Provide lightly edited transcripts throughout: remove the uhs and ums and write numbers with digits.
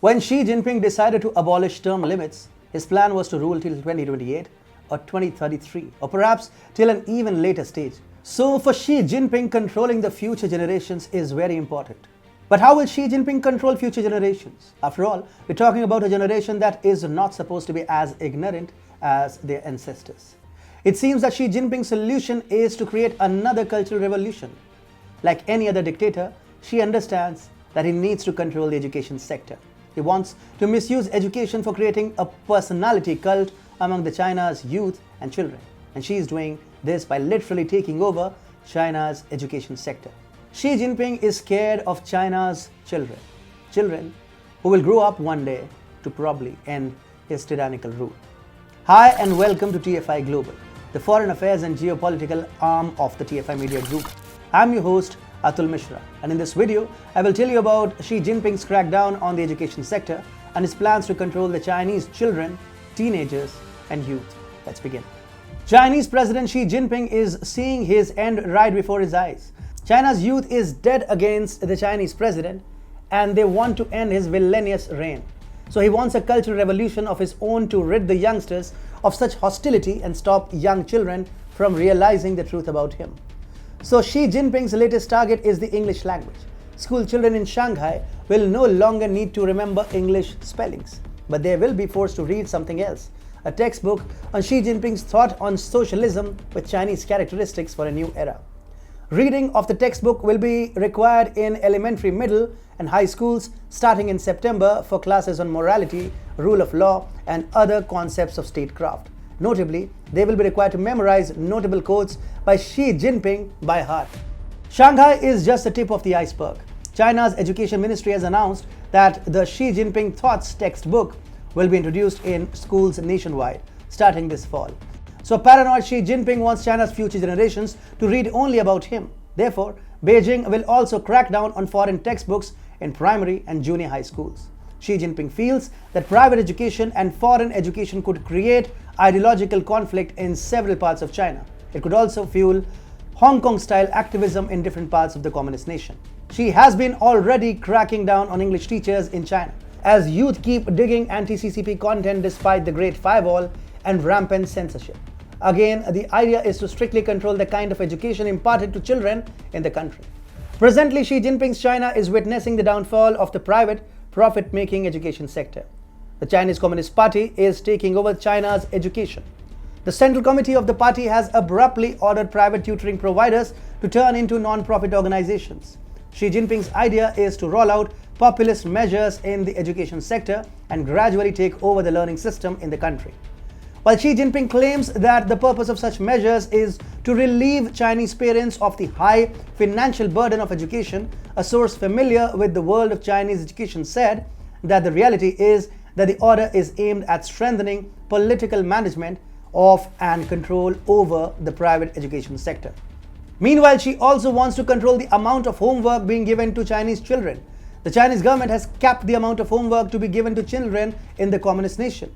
When Xi Jinping decided to abolish term limits, his plan was to rule till 2028 or 2033 or perhaps till an even later stage. So for Xi Jinping, controlling the future generations is very important. But how will Xi Jinping control future generations? After all, we're talking about a generation that is not supposed to be as ignorant as their ancestors. It seems that Xi Jinping's solution is to create another cultural revolution. Like any other dictator, Xi understands that he needs to control the education sector. He wants to misuse education for creating a personality cult among the China's youth and children. And Xi is doing this by literally taking over China's education sector. Xi Jinping is scared of China's children. Children who will grow up one day to probably end his tyrannical rule. Hi and welcome to TFI Global, the foreign affairs and geopolitical arm of the TFI Media Group. I'm your host Atul Mishra, and in this video I will tell you about Xi Jinping's crackdown on the education sector and his plans to control the Chinese children, teenagers and youth. Let's begin. Chinese President Xi Jinping is seeing his end right before his eyes. China's youth is dead against the Chinese president and they want to end his villainous reign. So he wants a cultural revolution of his own to rid the youngsters of such hostility and stop young children from realizing the truth about him. So Xi Jinping's latest target is the English language. School children in Shanghai will no longer need to remember English spellings, but they will be forced to read something else, a textbook on Xi Jinping's thought on socialism with Chinese characteristics for a new era. Reading of the textbook will be required in elementary, middle and high schools starting in September for classes on morality, rule of law and other concepts of statecraft. Notably, they will be required to memorize notable quotes by Xi Jinping by heart. Shanghai is just the tip of the iceberg. China's Education Ministry has announced that the Xi Jinping Thoughts textbook will be introduced in schools nationwide starting this fall. So paranoid Xi Jinping wants China's future generations to read only about him. Therefore, Beijing will also crack down on foreign textbooks in primary and junior high schools. Xi Jinping feels that private education and foreign education could create ideological conflict in several parts of China. It could also fuel Hong Kong-style activism in different parts of the communist nation. Xi has been already cracking down on English teachers in China, as youth keep digging anti-CCP content despite the Great Firewall and rampant censorship. Again, the idea is to strictly control the kind of education imparted to children in the country. Presently, Xi Jinping's China is witnessing the downfall of the private, profit-making education sector. The Chinese Communist Party is taking over China's education. The Central Committee of the party has abruptly ordered private tutoring providers to turn into non-profit organizations. Xi Jinping's idea is to roll out populist measures in the education sector and gradually take over the learning system in the country. While Xi Jinping claims that the purpose of such measures is to relieve Chinese parents of the high financial burden of education, a source familiar with the world of Chinese education said that the reality is that the order is aimed at strengthening political management of and control over the private education sector. Meanwhile, Xi also wants to control the amount of homework being given to Chinese children. The Chinese government has capped the amount of homework to be given to children in the communist nation.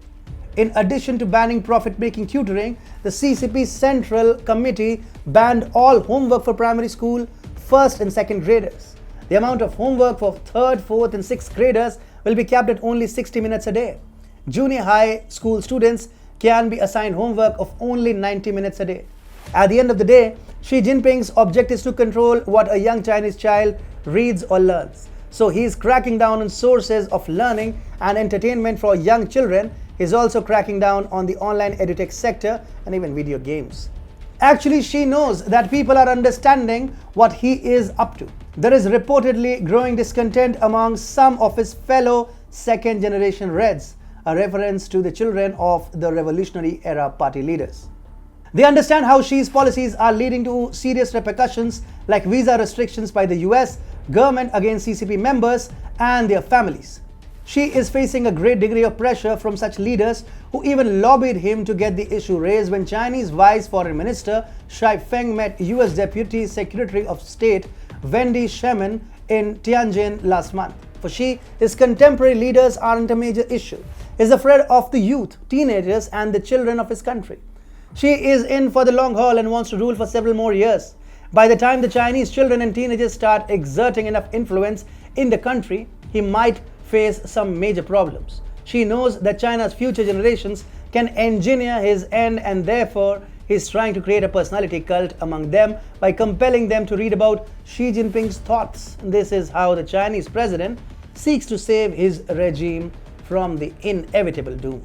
In addition to banning profit-making tutoring, the CCP Central Committee banned all homework for primary school first and second graders. The amount of homework for third, fourth and sixth graders will be capped at only 60 minutes a day. Junior high school students can be assigned homework of only 90 minutes a day. At the end of the day, Xi Jinping's objective is to control what a young Chinese child reads or learns. So he is cracking down on sources of learning and entertainment for young children. He is also cracking down on the online edutech sector and even video games. Actually, Xi knows that people are understanding what he is up to. There is reportedly growing discontent among some of his fellow second-generation Reds, a reference to the children of the Revolutionary Era party leaders. They understand how Xi's policies are leading to serious repercussions like visa restrictions by the US government against CCP members and their families. Xi is facing a great degree of pressure from such leaders who even lobbied him to get the issue raised when Chinese Vice Foreign Minister Shai Feng met US Deputy Secretary of State Wendy Sherman in Tianjin last month. For Xi, his contemporary leaders aren't a major issue. He's afraid of the youth, teenagers and the children of his country. Xi is in for the long haul and wants to rule for several more years. By the time the Chinese children and teenagers start exerting enough influence in the country, he might face some major problems. Xi knows that China's future generations can engineer his end, and therefore he's trying to create a personality cult among them by compelling them to read about Xi Jinping's thoughts. This is how the Chinese president seeks to save his regime from the inevitable doom.